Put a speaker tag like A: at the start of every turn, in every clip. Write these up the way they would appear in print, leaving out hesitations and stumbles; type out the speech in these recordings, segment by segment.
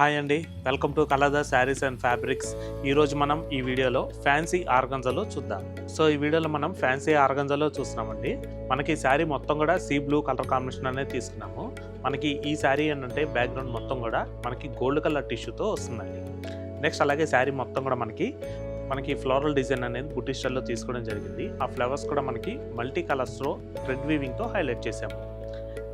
A: Hi అండి, welcome to Kalada saris and fabrics. ఈరోజు మనం ఈ వీడియోలో ఫ్యాన్సీ ఆర్గంజాలో చూద్దాం. సో ఈ వీడియోలో మనం ఫ్యాన్సీ ఆర్గంజాలో చూస్తున్నామండి. మనకి శారీ మొత్తం కూడా సీ బ్లూ కలర్ కాంబినేషన్ అనేది తీసుకున్నాము. మనకి ఈ శారీ ఏంటంటే బ్యాక్గ్రౌండ్ మొత్తం కూడా మనకి గోల్డ్ కలర్ టిష్యూతో వస్తుందండి. నెక్స్ట్ అలాగే శారీ మొత్తం కూడా మనకి ఫ్లోరల్ డిజైన్ అనేది బుట్టి స్టైల్లో తీసుకోవడం జరిగింది. ఆ ఫ్లవర్స్ కూడా మనకి మల్టీ కలర్స్లో థ్రెడ్ వీవింగ్తో హైలైట్ చేసాము.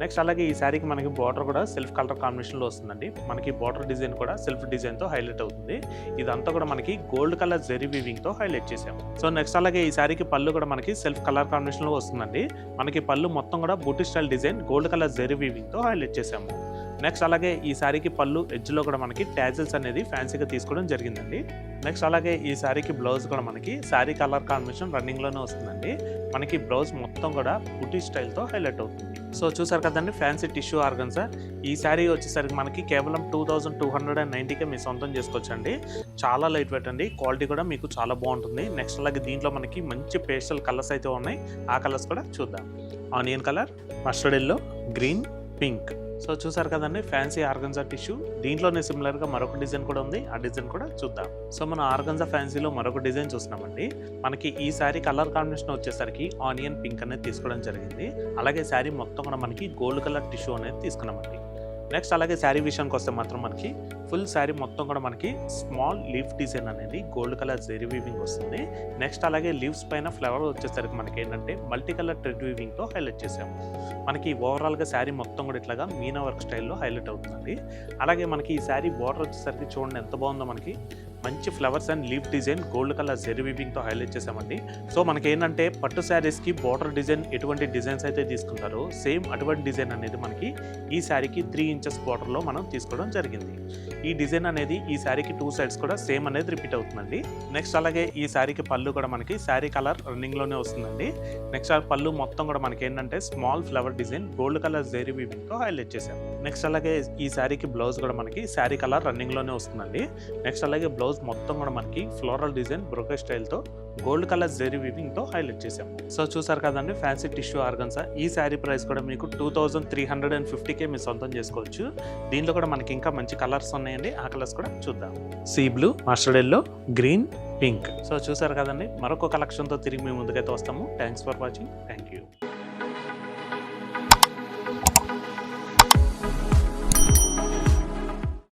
A: నెక్స్ట్ అలాగే ఈ శారీకి మనకి బార్డర్ కూడా సెల్ఫ్ కలర్ కాంబినేషన్లో వస్తుందండి. మనకి బార్డర్ డిజైన్ కూడా సెల్ఫ్ డిజైన్తో హైలైట్ అవుతుంది. ఇదంతా కూడా మనకి గోల్డ్ కలర్ జెరీ వీవింగ్తో హైలైట్ చేసాము. సో నెక్స్ట్ అలాగే ఈ శారీకి పళ్ళు కూడా మనకి సెల్ఫ్ కలర్ కాంబినేషన్లో వస్తుందండి. మనకి పళ్ళు మొత్తం కూడా buti style design gold colour zari వీవింగ్తో హైలైట్ చేసాము. నెక్స్ట్ అలాగే ఈ శారీకి పళ్ళు ఎడ్జ్లో కూడా మనకి ట్యాజిల్స్ అనేది ఫ్యాన్సీగా తీసుకోవడం జరిగిందండి. నెక్స్ట్ అలాగే ఈ శారీకి బ్లౌజ్ కూడా మనకి శారీ కలర్ కాంబినేషన్ రన్నింగ్లోనే వస్తుందండి. మనకి బ్లౌజ్ మొత్తం కూడా బుటీ స్టైల్తో హైలైట్ అవుతుంది. సో చూసారు కదండి ఫ్యాన్సీ టిష్యూ ఆర్గన్జా. ఈ శారీ వచ్చేసరికి మనకి కేవలం 2290కే మీరు సొంతం చేసుకోవచ్చండి. చాలా లైట్ వెయిట్ అండి, క్వాలిటీ కూడా మీకు చాలా బాగుంటుంది. నెక్స్ట్ అలాగే దీంట్లో మనకి మంచి పేస్టల్ కలర్స్ అయితే ఉన్నాయి. ఆ కలర్స్ కూడా చూద్దాం. Onion colour, mustard yellow, green, pink. So చూసారు కదండి ఫ్యాన్సీ ఆర్గన్జా టిష్యూ. దీంట్లోనే సిమిలర్గా మరొక డిజైన్ కూడా ఉంది. ఆ డిజైన్ కూడా చూద్దాం. సో మన ఆర్గన్జా ఫ్యాన్సీలో మరొక డిజైన్ చూస్తున్నామండి. మనకి ఈ శారీ కలర్ కాంబినేషన్ వచ్చేసరికి ఆనియన్ పింక్ అనేది తీసుకోవడం జరిగింది. అలాగే శారీ మొత్తం కూడా మనకి గోల్డ్ కలర్ టిష్యూ అనేది తీసుకున్నామండి. నెక్స్ట్ అలాగే శారీ విషయానికి వస్తే మాత్రం మనకి ఫుల్ శారీ మొత్తం కూడా మనకి స్మాల్ లీఫ్ డిజైన్ అనేది గోల్డ్ కలర్ జెరీ వీవింగ్ వస్తుంది. నెక్స్ట్ అలాగే లీవ్స్ పైన ఫ్లవర్ వచ్చేసరికి మనకి ఏంటంటే మల్టీ కలర్ థ్రెడ్ వీవింగ్తో హైలైట్ చేసాము. మనకి ఓవరాల్గా శారీ మొత్తం కూడా ఇట్లాగా మీనా వర్క్ స్టైల్లో హైలైట్ అవుతుందండి. అలాగే మనకి ఈ శారీ బార్డర్ వచ్చేసరికి చూడండి ఎంత బాగుందో. మనకి మంచి flowers and leaf design gold colour zari వీవింగ్తో హైలైట్ చేసామండి. సో మనకి ఏంటంటే పట్టు శారీస్కి బార్డర్ డిజైన్ ఎటువంటి డిజైన్స్ అయితే తీసుకుంటారో సేమ్ అటువంటి డిజైన్ అనేది మనకి ఈ శారీకి 3 ఇంచెస్ బార్డర్లో మనం తీసుకోవడం జరిగింది. ఈ డిజైన్ అనేది ఈ శారీకి 2 సైడ్స్ కూడా సేమ్ అనేది రిపీట్ అవుతుందండి. నెక్స్ట్ అలాగే ఈ శారీకి పళ్ళు కూడా మనకి శారీ కలర్ రన్నింగ్లోనే వస్తుందండి. నెక్స్ట్ పళ్ళు మొత్తం కూడా మనకి ఏంటంటే small flower design gold colour zari వీవింగ్తో హైలైట్ చేసాం. నెక్స్ట్ అలాగే ఈ శారీకి బ్లౌజ్ కూడా మనకి శారీ కలర్ రన్నింగ్లోనే వస్తుందండి. నెక్స్ట్ అలాగే బ్లౌజ్ మొత్తం కూడా మనకి floral design బ్రోకే స్టైల్తో gold colour zari వీవింగ్తో హైలైట్ చేసాము. సో చూసారు కదండి ఫ్యాన్సీ టిష్యూ ఆర్గన్జా. ఈ శారీ ప్రైస్ కూడా మీకు 2350కే మీరు సొంతం చేసుకోవచ్చు. దీంట్లో కూడా మనకి ఇంకా మంచి కలర్స్ ఉన్నాయండి. ఆ కలర్స్ కూడా చూద్దాం. Sea blue, mustard yellow, green, pink. So చూసారు కదండి, మరొక కలెక్షన్తో తిరిగి మేము ముందుకైతే వస్తాము. Thanks for watching. Thank you.